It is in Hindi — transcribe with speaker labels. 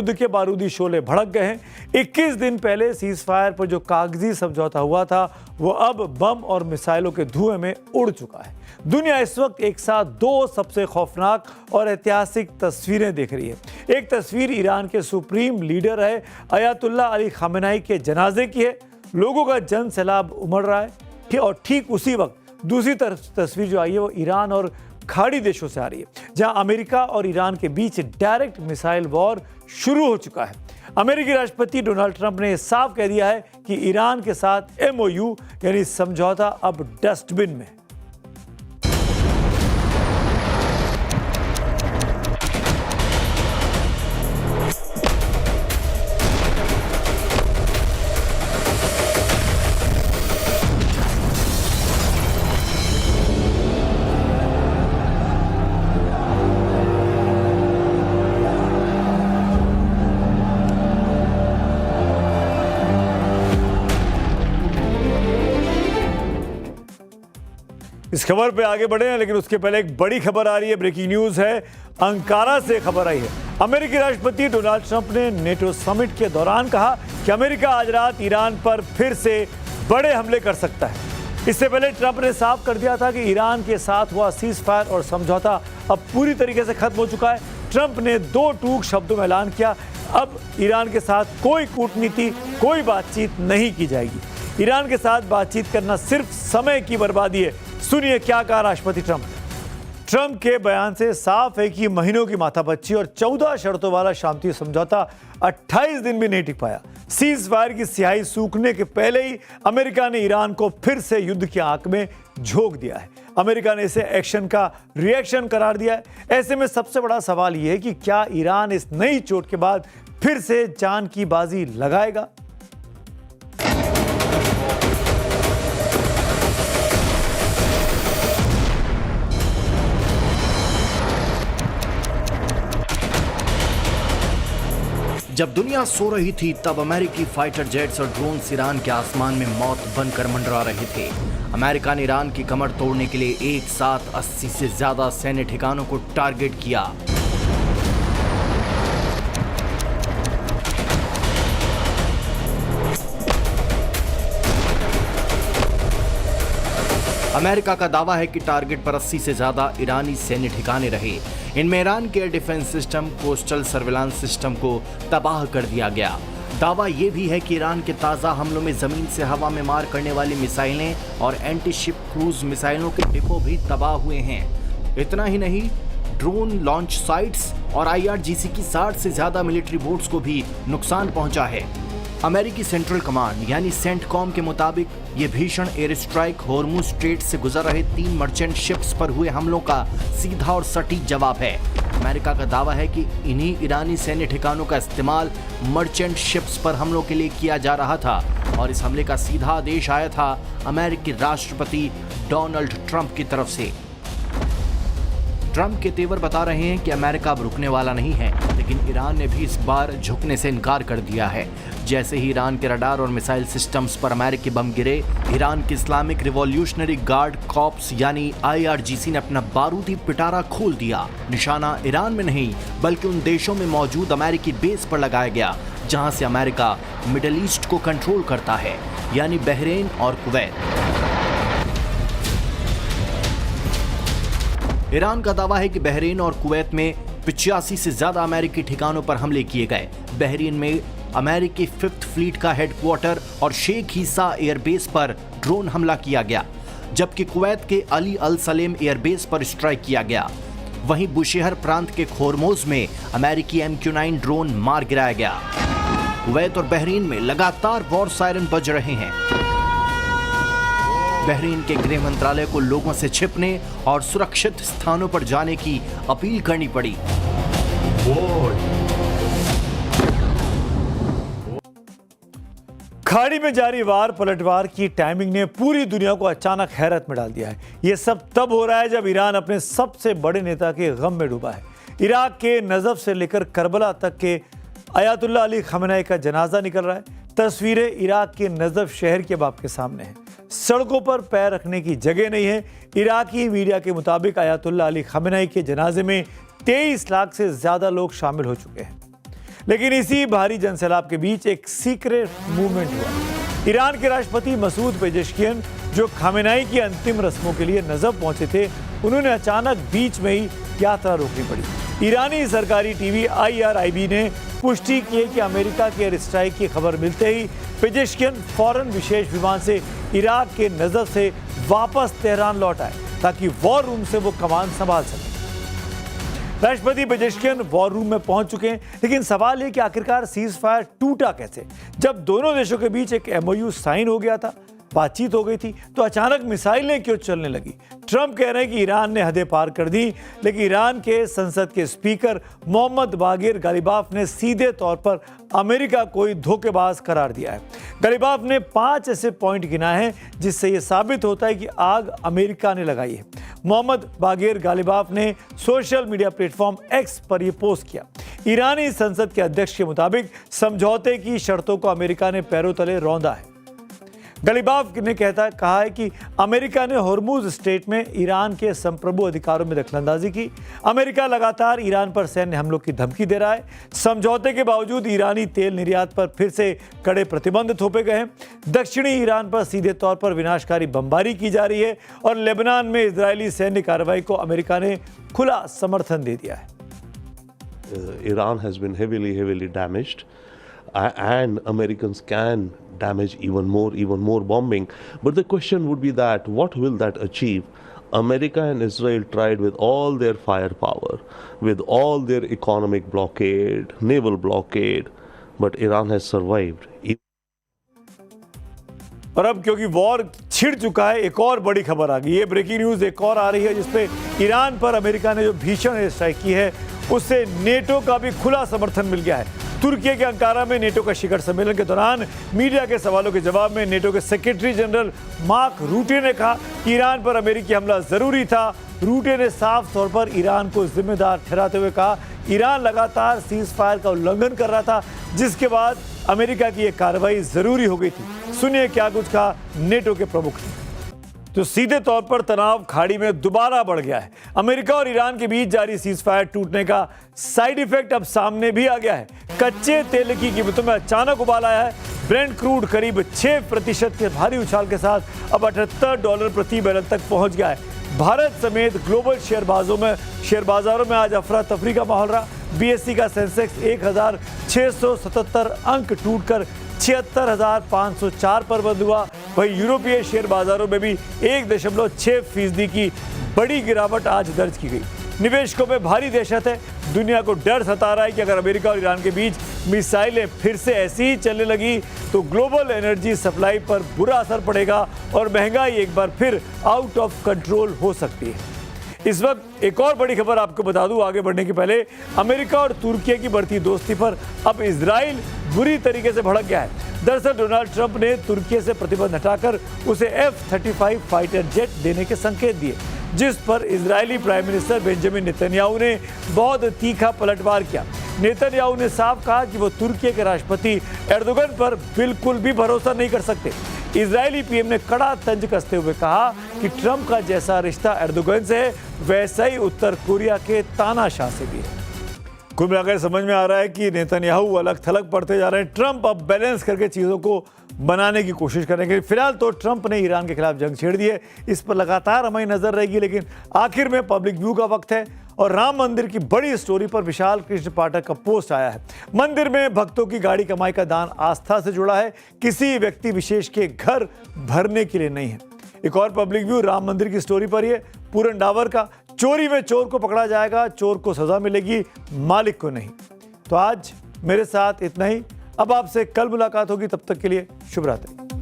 Speaker 1: युद्ध के बारूदी शोले भड़क गए हैं। 21 दिन पहले सीज फायर पर जो कागजी समझौता हुआ था वो अब बम और मिसाइलों के धुएं में उड़ चुका है। दुनिया इस वक्त एक साथ दो सबसे खौफनाक और ऐतिहासिक तस्वीरें देख रही है। एक तस्वीर ईरान के सुप्रीम लीडर है अयातुल्ला अली खामेनेई के जनाजे की है। लोगों का जन सैलाब उमड़ रहा है और ठीक उसी वक्त दूसरी तस्वीर जो आई है वो ईरान और खाड़ी देशों से आ रही है, जहां अमेरिका और ईरान के बीच डायरेक्ट मिसाइल वॉर शुरू हो चुका है। अमेरिकी राष्ट्रपति डोनाल्ड ट्रंप ने साफ कह दिया है कि ईरान के साथ MOU यानी समझौता अब डस्टबिन में है। इस खबर पे आगे बढ़े हैं, लेकिन उसके पहले एक बड़ी खबर आ रही है। ब्रेकिंग न्यूज है, अंकारा से खबर आई है। अमेरिकी राष्ट्रपति डोनाल्ड ट्रंप ने नेटो समिट के दौरान कहा कि अमेरिका आज रात ईरान पर फिर से बड़े हमले कर सकता है। इससे पहले ट्रंप ने साफ कर दिया था कि ईरान के साथ हुआ सीज फायर और समझौता अब पूरी तरीके से खत्म हो चुका है। ट्रंप ने दो टूक शब्दों में ऐलान किया, अब ईरान के साथ कोई कूटनीति, कोई बातचीत नहीं की जाएगी। ईरान के साथ बातचीत करना सिर्फ समय की बर्बादी है। सुनिए क्या कहा राष्ट्रपति ट्रंप ने। ट्रंप के बयान से साफ है कि महीनों की माथापच्ची और 14 शर्तों वाला शांति समझौता 28 दिन भी नहीं टिक पाया। सीज फायर की स्याही सूखने के पहले ही अमेरिका ने ईरान को फिर से युद्ध की आंख में झोंक दिया है। अमेरिका ने इसे एक्शन का रिएक्शन करार दिया है। ऐसे में सबसे बड़ा सवाल यह है कि क्या ईरान इस नई चोट के बाद फिर से जान की बाजी लगाएगा।
Speaker 2: जब दुनिया सो रही थी तब अमेरिकी फाइटर जेट्स और ड्रोन्स ईरान के आसमान में मौत बनकर मंडरा रहे थे। अमेरिका ने ईरान की कमर तोड़ने के लिए एक साथ 80 से ज्यादा सैन्य ठिकानों को टारगेट किया। अमेरिका का दावा है कि टारगेट पर 80 से ज्यादा ईरानी सैन्य ठिकाने रहे। इनमें ईरान के air defence system, coastal surveillance system को तबाह कर दिया गया। दावा यह भी है कि ईरान के ताज़ा हमलों में जमीन से हवा में मार करने वाली मिसाइलें और एंटी शिप क्रूज मिसाइलों के डिपो भी तबाह हुए हैं। इतना ही नहीं, ड्रोन लॉन्च साइट्स और IRGC की 60 से ज्यादा मिलिट्री बोट्स को भी नुकसान पहुंचा है। अमेरिकी सेंट्रल कमांड यानी सेंटकॉम के मुताबिक ये भीषण एयर स्ट्राइक होर्मुज स्ट्रेट से गुजर रहे 3 मर्चेंट शिप्स पर हुए हमलों का सीधा और सटीक जवाब है। अमेरिका का दावा है कि इन्हीं ईरानी सैन्य ठिकानों का इस्तेमाल मर्चेंट शिप्स पर हमलों के लिए किया जा रहा था और इस हमले का सीधा आदेश आया था अमेरिकी राष्ट्रपति डोनाल्ड ट्रंप की तरफ से। ट्रंप के तेवर बता रहे हैं कि अमेरिका अब रुकने वाला नहीं है, लेकिन ईरान ने भी इस बार झुकने से इनकार कर दिया है। जैसे ही ईरान के रडार और मिसाइल सिस्टम्स पर अमेरिकी बम गिरे, ईरान की इस्लामिक रिवॉल्यूशनरी गार्ड कॉर्प्स यानी IRGC ने अपना बारूदी पिटारा खोल दिया। निशाना ईरान में नहीं बल्कि उन देशों में मौजूद अमेरिकी बेस पर लगाया गया जहां से अमेरिका मिडिल ईस्ट को कंट्रोल करता है, यानी बहरीन और कुवैत। ईरान का दावा है कि बहरीन और कुवैत में 85 से ज्यादा अमेरिकी ठिकानों पर हमले किए गए। बहरीन में अमेरिकी 5th फ्लीट का हेडक्वार्टर और शेख ईसा एयरबेस पर ड्रोन हमला किया गया, जबकि कुवैत के अली अल सलेम एयरबेस पर स्ट्राइक किया गया। वहीं बुशेहर प्रांत के खोरमोज में अमेरिकी MQ-9 ड्रोन मार गिराया गया। कुवैत और बहरीन में लगातार वॉर सायरन बज रहे हैं। बहरीन के गृह मंत्रालय को लोगों से छिपने और सुरक्षित स्थानों पर जाने की अपील करनी पड़ी।
Speaker 1: खाड़ी में जारी वार पलटवार की टाइमिंग ने पूरी दुनिया को अचानक हैरत में डाल दिया है। यह सब तब हो रहा है जब ईरान अपने सबसे बड़े नेता के गम में डूबा है। इराक के नजफ से लेकर करबला तक के अयातुल्ला अली खामेनेई का जनाजा निकल रहा है। तस्वीरें इराक के नजफ शहर के बाप के सामने हैं। सड़कों पर पैर रखने की जगह नहीं है। इराकी मीडिया के मुताबिक अयातुल्ला अली खामेनेई के जनाजे में 23 लाख से ज्यादा लोग शामिल हो चुके हैं। लेकिन इसी भारी जनसैलाब के बीच एक सीक्रेट मूवमेंट हुआ। ईरान के राष्ट्रपति मसूद पेजेश्कियन, जो खामेनेई की अंतिम रस्मों के लिए नजफ पहुंचे थे, उन्होंने अचानक बीच में ही यात्रा रोकनी पड़ी। ईरानी सरकारी टीवी IRIB ने पुष्टि की कि अमेरिका के एयर स्ट्राइक की खबर मिलते ही पेजेश्कियन फौरन विशेष विमान से इराक के नजफ से वापस तेहरान लौट आए ताकि वॉर रूम से वो कमान संभाल सके। राष्ट्रपति पेजेश्कियन वॉर रूम में पहुंच चुके हैं, लेकिन सवाल है कि आखिरकार सीज फायर टूटा कैसे? जब दोनों देशों के बीच एक MOU साइन हो गया था, बातचीत हो गई थी, तो अचानक मिसाइलें क्यों चलने लगी? ट्रंप कह रहे हैं कि ईरान ने हदें पार कर दी, लेकिन ईरान के संसद के स्पीकर मोहम्मद बागिर गालिबाफ ने सीधे तौर पर अमेरिका को धोखेबाज करार दिया है। गालिबाफ ने 5 ऐसे पॉइंट गिनाए हैं जिससे यह साबित होता है कि आग अमेरिका ने लगाई है। मोहम्मद बागिर गालिबाफ ने सोशल मीडिया प्लेटफॉर्म X पर यह पोस्ट किया। ईरानी संसद के अध्यक्ष के मुताबिक समझौते की शर्तों को अमेरिका ने पैरों तले रौंदा है। गालिबाफ ने कहा है कि अमेरिका ने हॉर्मुज स्ट्रेट में ईरान के संप्रभु अधिकारों में दखलंदाजी की। अमेरिका लगातार ईरान पर सैन्य हमलों की धमकी दे रहा है। समझौते के बावजूद ईरानी तेल निर्यात पर फिर से कड़े प्रतिबंध थोपे गए हैं। दक्षिणी ईरान पर सीधे तौर पर विनाशकारी बमबारी की जा रही है और लेबनान में इजरायली सैन्य कार्रवाई को अमेरिका ने खुला समर्थन दे दिया है।
Speaker 3: Iran has been heavily damaged, and Americans can damage even more bombing. But the question would be that what will that achieve? America and Israel tried with all their firepower, with all their economic blockade, naval blockade, but Iran has survived.
Speaker 1: और अब क्योंकि वॉर छिड़ चुका है, एक और बड़ी खबर आ गई है। ब्रेकिंग न्यूज एक और आ रही है जिसपे ईरान पर अमेरिका ने जो भीषण एयर स्ट्राइक की है उससे नेटो का भी खुला समर्थन मिल गया है। तुर्की के अंकारा में नेटो का शिखर सम्मेलन के दौरान मीडिया के सवालों के जवाब में नेटो के सेक्रेटरी जनरल मार्क रूटे ने कहा कि ईरान पर अमेरिकी हमला जरूरी था। रूटे ने साफ तौर पर ईरान को जिम्मेदार ठहराते हुए कहा ईरान लगातार सीज फायर का उल्लंघन कर रहा था, जिसके बाद अमेरिका की यह कार्रवाई जरूरी हो गई थी। सुनिए क्या कुछ कहा नेटो के प्रमुख ने। तो सीधे तौर पर तनाव खाड़ी में दोबारा बढ़ गया है। अमेरिका और ईरान के बीच जारी सीज फायर टूटने का साइड इफेक्ट अब सामने भी आ गया है। कच्चे तेल की कीमतों में अचानक उबाल आया है। ब्रेंट क्रूड करीब 6% के भारी उछाल के साथ अब $78 प्रति बैरल तक पहुंच गया है। भारत समेत ग्लोबल शेयर बाजारों में आज अफरा तफरी का माहौल रहा। BSE का सेंसेक्स 1677 अंक टूटकर 76,504 पर बंद हुआ। वहीं यूरोपीय शेयर बाजारों में भी 1.6% की बड़ी गिरावट आज दर्ज की गई। निवेशकों में भारी दहशत है। दुनिया को डर सता रहा है कि अगर अमेरिका और ईरान के बीच मिसाइलें फिर से ऐसी ही चलने लगी तो ग्लोबल एनर्जी सप्लाई पर बुरा असर पड़ेगा और महंगाई एक बार फिर आउट ऑफ कंट्रोल हो सकती है। इस वक्त एक और बड़ी खबर आपको बता दूं आगे बढ़ने के पहले, अमेरिका और तुर्की की बढ़ती दोस्ती पर अब इजराइल बुरी तरीके से भड़क गया है। दरअसल डोनाल्ड ट्रंप ने तुर्की से प्रतिबंध हटाकर उसे F-35 फाइटर जेट देने के संकेत दिए, जिस पर Israeli prime minister Benjamin Netanyahu ने बहुत तीखा पलटवार किया। नेतन्याहू ने साफ कहा कि वो तुर्की के राष्ट्रपति एर्दोगन पर बिल्कुल भी भरोसा नहीं कर सकते। इजरायली पीएम ने कड़ा तंज कसते हुए कहा कि ट्रंप का जैसा रिश्ता एर्दोगन से है वैसा ही उत्तर कोरिया के तानाशाह से भी है। कुल मिलाकर समझ में आ रहा है कि नेतन्याहू अलग थलग पड़ते जा रहे हैं। ट्रंप अब बैलेंस करके चीज़ों को बनाने की कोशिश करेंगे। फिलहाल तो ट्रंप ने ईरान के खिलाफ जंग छेड़ दी है, इस पर लगातार हमारी नजर रहेगी, लेकिन आखिर में पब्लिक व्यू का वक्त है और राम मंदिर की बड़ी स्टोरी पर विशाल कृष्ण पाठक का पोस्ट आया है। मंदिर में भक्तों की गाड़ी कमाई का दान आस्था से जुड़ा है, किसी व्यक्ति विशेष के घर भरने के लिए नहीं है। एक और पब्लिक व्यू राम मंदिर की स्टोरी पर ही है, पूरन डावर का। चोरी में चोर को पकड़ा जाएगा, चोर को सजा मिलेगी, मालिक को नहीं। तो आज मेरे साथ इतना ही। अब आपसे कल मुलाकात होगी, तब तक के लिए शुभ रात्रि।